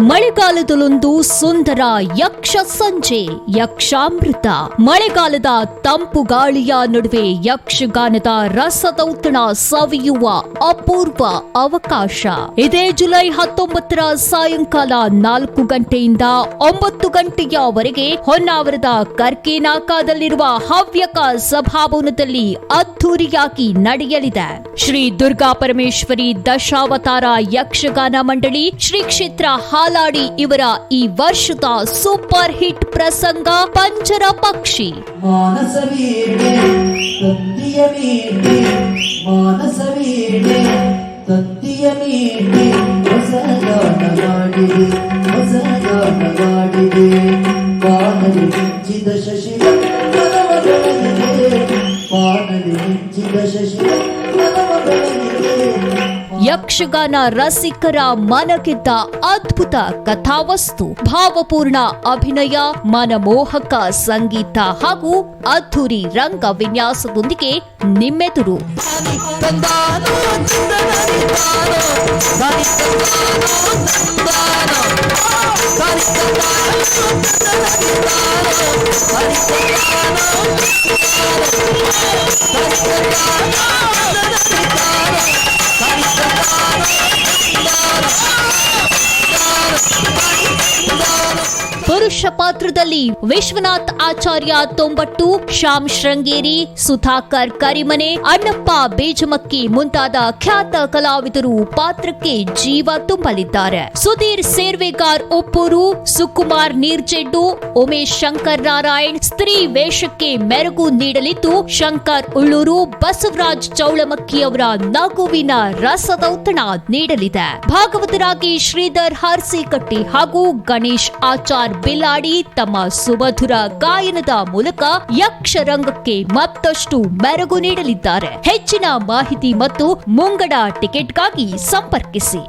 ಮಳೆಗಾಲದಲ್ಲೊಂದು ಸುಂದರ ಯಕ್ಷ ಸಂಜೆ, ಯಕ್ಷಾಮೃತ. ಮಳೆಗಾಲದ ತಂಪು ಗಾಳಿಯ ನಡುವೆ ಯಕ್ಷಗಾನದ ರಸದೌತಣ ಸವಿಯುವ ಅಪೂರ್ವ ಅವಕಾಶ. ಇದೇ ಜುಲೈ 19 ಸಾಯಂಕಾಲ 4 ಗಂಟೆಯಿಂದ 9 ಗಂಟೆಯವರೆಗೆ ಹೊನ್ನಾವರದ ಕರ್ಕೇನಾಕಾದಲ್ಲಿರುವ ಹವ್ಯಕ ಸಭಾಭವನದಲ್ಲಿ ಅದ್ಧೂರಿಯಾಗಿ ನಡೆಯಲಿದೆ. ಶ್ರೀ ದುರ್ಗಾ ಪರಮೇಶ್ವರಿ ದಶಾವತಾರ ಯಕ್ಷಗಾನ ಮಂಡಳಿ ಶ್ರೀ ಕ್ಷೇತ್ರ ಹಾಲಾಡಿ ಇವರ ಈ ವರ್ಷದ ಸೂಪರ್ ಹಿಟ್ ಪ್ರಸಂಗ ಪಂಜರ ಪಕ್ಷಿ. ಮಾನಸವೀಣೆ ತಂದಿಯ ಮೀಣೆ, ಮಾನಸವೀಣೆ ತಂದಿಯ ಮೀಣೆ, ಹೊಸ ಗಾನ ಮಾಡಿದೆ, ಹೊಸ ಗಾನ ಮಾಡಿದೆ. ಬಾನಲಿ ಮಿಂಚಿದ ಶಶಿ ಮನವ ಬೆಳಗಿದೆ, ಬಾನಲಿ ಮಿಂಚಿದ ಶಶಿ ಮನವ ಬೆಳಗಿದೆ. ಯಕ್ಷಗಾನ ರಸಿಕರ ಮನಗೆದ್ದ ಅದ್ಭುತ ಕಥಾವಸ್ತು, ಭಾವಪೂರ್ಣ ಅಭಿನಯ, ಮನಮೋಹಕ ಸಂಗೀತ ಹಾಗೂ ಅದ್ಧೂರಿ ರಂಗ ವಿನ್ಯಾಸದೊಂದಿಗೆ ನಿಮ್ಮೆದುರು. ಪುರುಷ ಪಾತ್ರದಲ್ಲಿ ವಿಶ್ವನಾಥ್ ಆಚಾರ್ಯ ತೊಂಬಟ್ಟು, ಶ್ಯಾಮ್ ಶೃಂಗೇರಿ, ಸುಧಾಕರ್ ಕರಿಮನೆ, ಅಣ್ಣಪ್ಪ ಬೇಜಮಕ್ಕಿ ಮುಂತಾದ ಖ್ಯಾತ ಕಲಾವಿದರು ಪಾತ್ರಕ್ಕೆ ಜೀವ ತುಂಬಲಿದ್ದಾರೆ. ಸುಧೀರ್ ಸೇರ್ವೇಗಾರ್ ಒಪ್ಪೂರು, ಸುಕುಮಾರ್ ನೀರ್ಜೆಡ್ಡು, ಉಮೇಶ್ ಶಂಕರ್ ನಾರಾಯಣ್ ಸ್ತ್ರೀ ವೇಷಕ್ಕೆ ಮೆರುಗು ನೀಡಲಿದ್ದು, ಶಂಕರ್ ಉಳ್ಳೂರು, ಬಸವರಾಜ್ ಚೌಳಮಕ್ಕಿ ಅವರ ನಗುವಿನ ರಸದೌತಣ ನೀಡಲಿದೆ. ಭಾಗವತರಾಗಿ ಶ್ರೀಧರ್ ಹಾರ್ಸಿಕಟ್ಟಿ ಹಾಗೂ ಗಣೇಶ್ ಆಚಾರ್ ಬಿಲ್ಲಾಡಿ ತಮ್ಮ ಸುಮಧುರ ಗಾಯನದ ಮೂಲಕ ಯಕ್ಷರಂಗಕ್ಕೆ ಮತ್ತಷ್ಟು ಮೆರುಗು ನೀಡಲಿದ್ದಾರೆ. ಹೆಚ್ಚಿನ ಮಾಹಿತಿ ಮತ್ತು ಮುಂಗಡ ಟಿಕೆಟ್ಗಾಗಿ ಸಂಪರ್ಕಿಸಿ.